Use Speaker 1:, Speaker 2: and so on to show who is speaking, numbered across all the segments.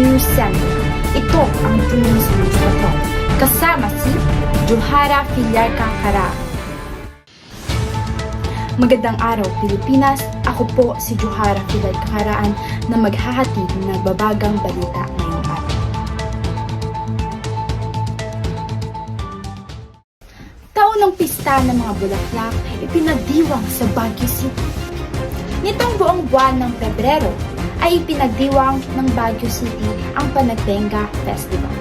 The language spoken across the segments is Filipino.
Speaker 1: News Center. Ito ang Junior's News Patrol. Kasama si Johara Villar Cancaraan. Magandang araw, Pilipinas. Ako po si Johara Villar Cancaraan na maghahatid ng nagbabagang balita ngayong araw. Taon ng pista ng mga bulaklak ipinagdiwang sa Baguio City. Nitong buong buwan ng Pebrero ay ipinagdiwang ng Baguio City ang Panagbenga Festival,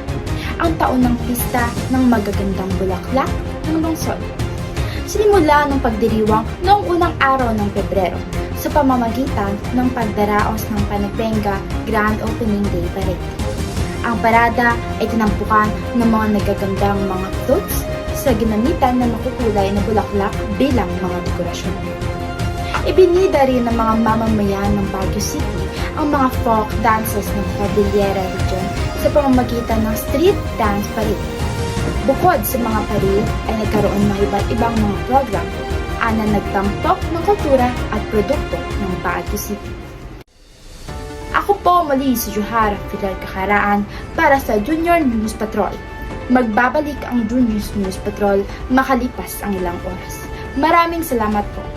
Speaker 1: ang taon ng pista ng magagandang bulaklak ng lungsod. Sinimula ng pagdiriwang noong unang araw ng Pebrero sa pamamagitan ng pagdaraos ng Panagbenga Grand Opening Day Parade. Ang parada ay tinampukan ng mga nagagandang mga floats sa ginamitan ng makukulay na bulaklak bilang mga dekorasyon. Ibinida rin ng mga mamamayan ng Baguio City ang mga folk dances ng Cordillera Region sa pamamagitan ng street dance parade. Bukod sa mga parade ay nagkaroon ng iba't ibang mga program na nagtampok ng kultura at produkto ng Baguio City. Ako po muli si Johara Villar Cancaraan para sa Junior News Patrol. Magbabalik ang Junior News Patrol makalipas ang ilang oras. Maraming salamat po.